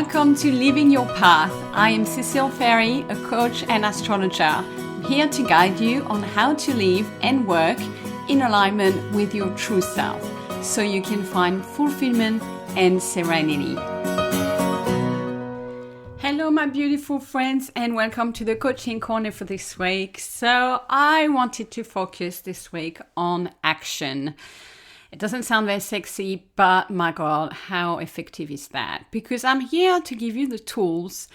Welcome to Living Your Path. I am Cecile Ferry, a coach and astrologer. I'm here to guide you on how to live and work in alignment with your true self so you can find fulfillment and serenity. Hello, my beautiful friends, and welcome to the Coaching Corner for this week. So I wanted to focus this week on action. It doesn't sound very sexy, but my God, how effective is that? Because I'm here to give you the tools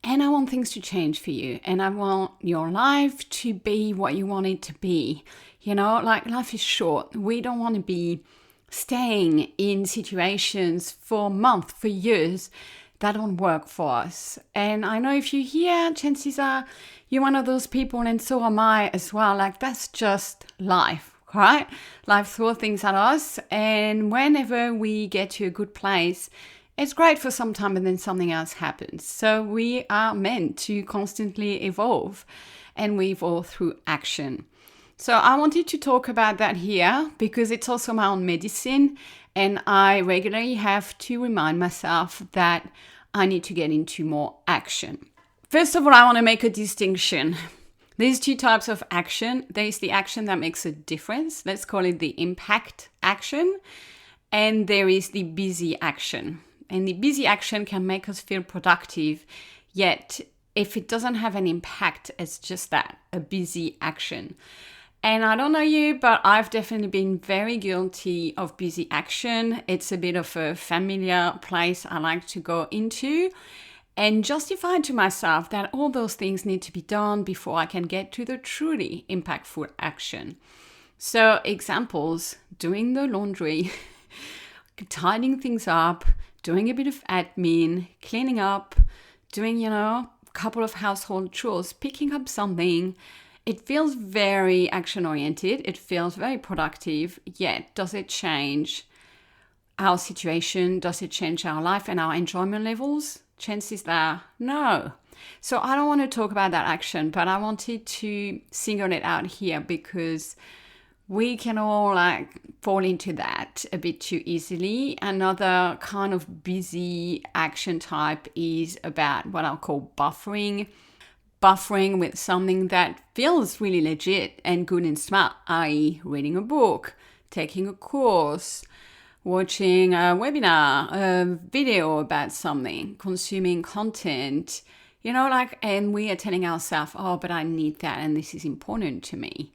and I want things to change for you. And I want your life to be what you want it to be. You know, like life is short. We don't want to be staying in situations for months, for years that don't work for us. And I know if you're here, chances are you're one of those people, and so am I as well. Like that's just life. Right? Life throws things at us, and whenever we get to a good place, it's great for some time, and then something else happens. So we are meant to constantly evolve, and we evolve through action. So I wanted to talk about that here because it's also my own medicine, and I regularly have to remind myself that I need to get into more action. First of all, I want to make a distinction. There's two types of action. There's the action that makes a difference. Let's call it the impact action. And there is the busy action. And the busy action can make us feel productive, yet if it doesn't have an impact, it's just that, a busy action. And I don't know you, but I've definitely been very guilty of busy action. It's a bit of a familiar place I like to go into and justify to myself that all those things need to be done before I can get to the truly impactful action. So examples, doing the laundry, tidying things up, doing a bit of admin, cleaning up, doing, a couple of household chores, picking up something. It feels very action-oriented. It feels very productive. Yet, does it change our situation? Does it change our life and our enjoyment levels? Chances are no. So I don't want to talk about that action, but I wanted to single it out here because we can all fall into that a bit too easily. Another kind of busy action type is about what I'll call buffering. Buffering with something that feels really legit and good and smart, i.e. reading a book, taking a course, watching a webinar, a video about something, consuming content, and we are telling ourselves, oh, but I need that and this is important to me.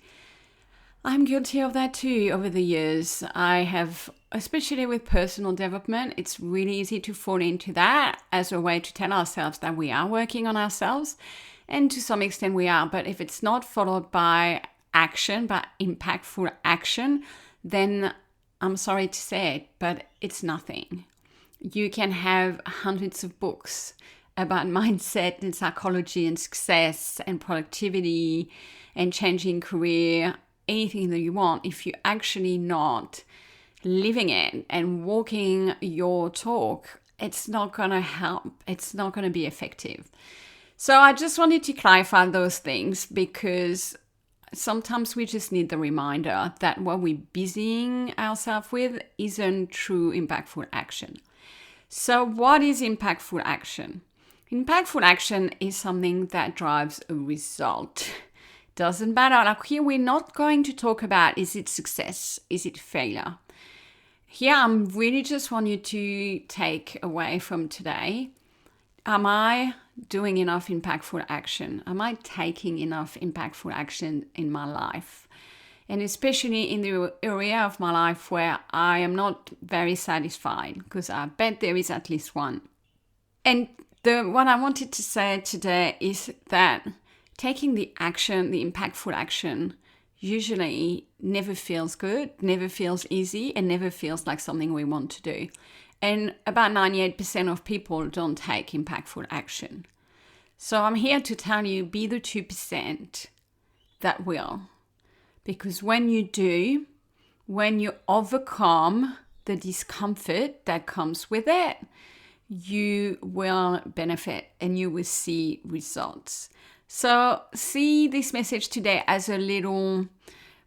I'm guilty of that too over the years. I have, especially with personal development, it's really easy to fall into that as a way to tell ourselves that we are working on ourselves. And to some extent we are, but if it's not followed by action, by impactful action, then I'm sorry to say it, but it's nothing. You can have hundreds of books about mindset and psychology and success and productivity and changing career, anything that you want. If you're actually not living it and walking your talk, it's not going to help. It's not going to be effective. So I just wanted to clarify those things because sometimes we just need the reminder that what we're busying ourselves with isn't true impactful action. So what is impactful action? Impactful action is something that drives a result. Doesn't matter. Like here, we're not going to talk about is it success, is it failure. Here, I'm really just want you to take away from today. Am I doing enough impactful action? Am I taking enough impactful action in my life? And especially in the area of my life where I am not very satisfied, because I bet there is at least one. And what I wanted to say today is that taking the action, the impactful action, usually never feels good, never feels easy, and never feels like something we want to do. And about 98% of people don't take impactful action. So I'm here to tell you, be the 2% that will. Because when you do, when you overcome the discomfort that comes with it, you will benefit and you will see results. So see this message today as a little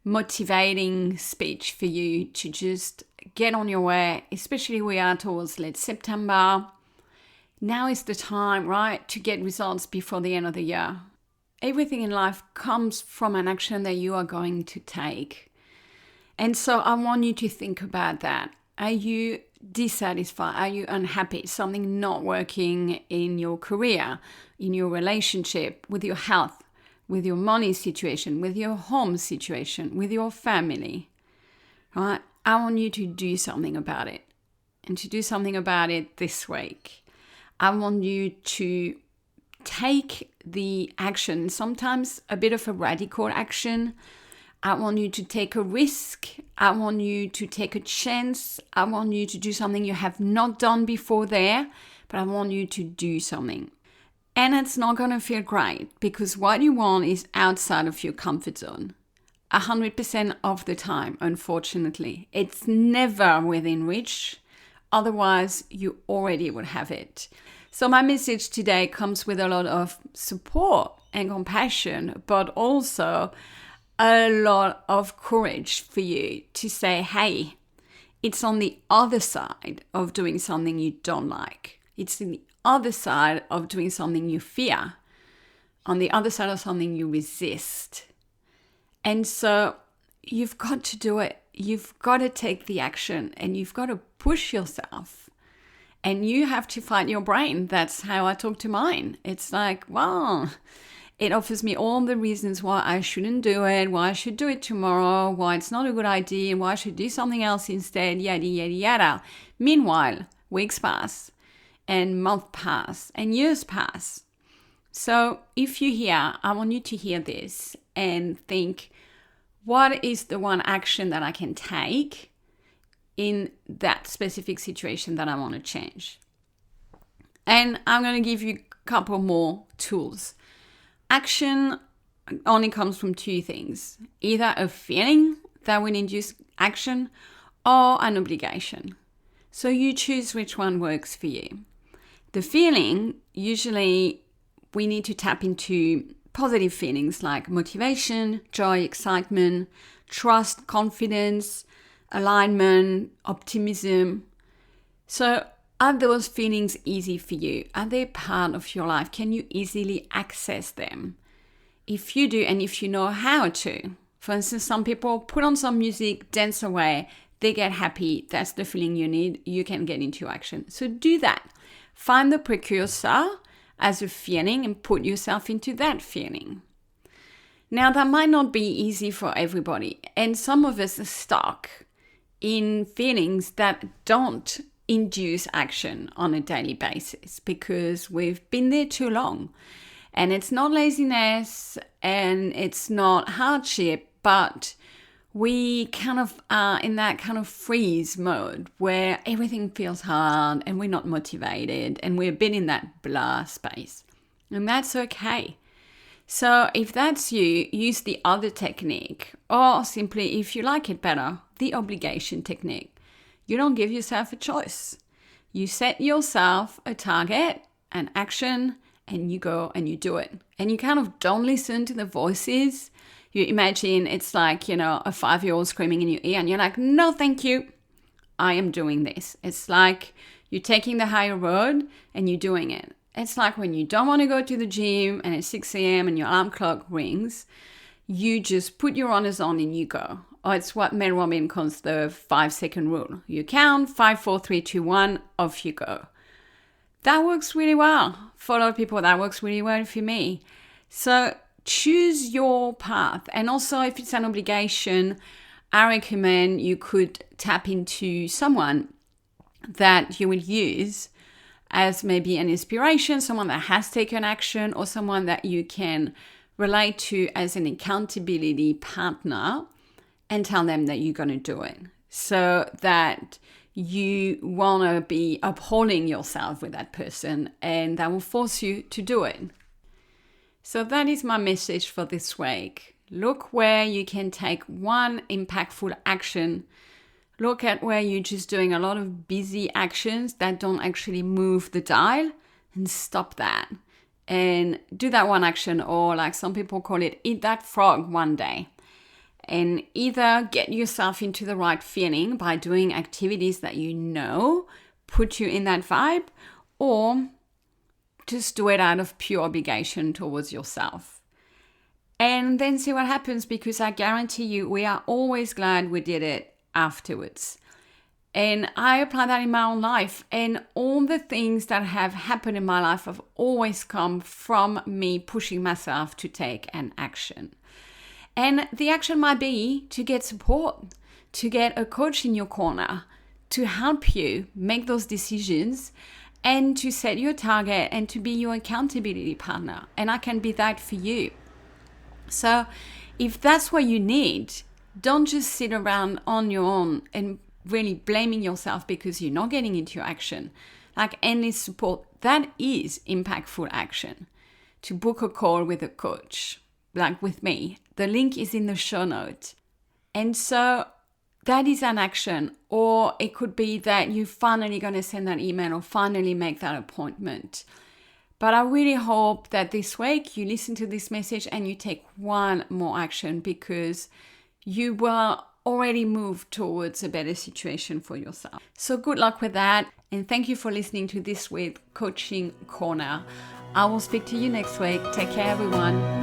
motivating speech for you to just get on your way, especially we are towards late September. Now is the time, right, to get results before the end of the year. Everything in life comes from an action that you are going to take. And so I want you to think about that. Are you dissatisfied? Are you unhappy? Is something not working in your career, in your relationship, with your health, with your money situation, with your home situation, with your family? Right? I want you to do something about it. And to do something about it this week, I want you to take the action, sometimes a bit of a radical action. I want you to take a risk. I want you to take a chance. I want you to do something you have not done before there, but I want you to do something. And it's not going to feel great because what you want is outside of your comfort zone. 100% of the time, unfortunately. It's never within reach. Otherwise, you already would have it. So my message today comes with a lot of support and compassion, but also a lot of courage for you to say, hey, it's on the other side of doing something you don't like. It's on the other side of doing something you fear, on the other side of something you resist. And so you've got to do it. You've got to take the action and you've got to push yourself. And you have to fight your brain. That's how I talk to mine. It's like, well, it offers me all the reasons why I shouldn't do it, why I should do it tomorrow, why it's not a good idea, and why I should do something else instead, yada, yada, yada. Meanwhile, weeks pass, and months pass, and years pass. So if you're here, I want you to hear this and think, what is the one action that I can take in that specific situation that I want to change? And I'm going to give you a couple more tools. Action only comes from two things, either a feeling that will induce action or an obligation. So you choose which one works for you. The feeling, usually we need to tap into positive feelings like motivation, joy, excitement, trust, confidence, alignment, optimism. So are those feelings easy for you? Are they part of your life? Can you easily access them? If you do, and if you know how to, for instance, some people put on some music, dance away, they get happy. That's the feeling you need. You can get into action. So do that. Find the precursor as a feeling and put yourself into that feeling. Now, that might not be easy for everybody. And some of us are stuck in feelings that don't induce action on a daily basis because we've been there too long. And it's not laziness and it's not hardship, but we kind of are in that kind of freeze mode where everything feels hard and we're not motivated and we've been in that blah space. And that's okay. So if that's you, use the other technique, or simply, if you like it better, the obligation technique. You don't give yourself a choice. You set yourself a target, an action, and you go and you do it. And you kind of don't listen to the voices. You imagine it's like, a 5-year-old screaming in your ear and you're like, no, thank you. I am doing this. It's like you're taking the higher road and you're doing it. It's like when you don't want to go to the gym and it's 6 a.m. and your alarm clock rings, you just put your runners on and you go. Or it's what Mel Robbins calls the 5-second rule. You count, 5, 4, 3, 2, 1, off you go. That works really well. For a lot of people, that works really well for me. So choose your path. And also, if it's an obligation, I recommend you could tap into someone that you will use as maybe an inspiration, someone that has taken action, or someone that you can relate to as an accountability partner, and tell them that you're going to do it, so that you want to be upholding yourself with that person, and that will force you to do it. So that is my message for this week. Look where you can take one impactful action. Look at where you're just doing a lot of busy actions that don't actually move the dial, and stop that. And do that one action, or like some people call it, eat that frog one day. And either get yourself into the right feeling by doing activities that you know put you in that vibe, or just do it out of pure obligation towards yourself. And then see what happens, because I guarantee you, we are always glad we did it afterwards. And I apply that in my own life. And all the things that have happened in my life have always come from me pushing myself to take an action. And the action might be to get support, to get a coach in your corner, to help you make those decisions and to set your target and to be your accountability partner. And I can be that for you. So if that's what you need, don't just sit around on your own and really blaming yourself because you're not getting into your action. Like endless support, that is impactful action. To book a call with a coach, like with me, the link is in the show notes. And so that is an action. Or it could be that you're finally going to send that email or finally make that appointment. But I really hope that this week you listen to this message and you take one more action, because you will already move towards a better situation for yourself. So good luck with that. And thank you for listening to this week's Coaching Corner. I will speak to you next week. Take care, everyone.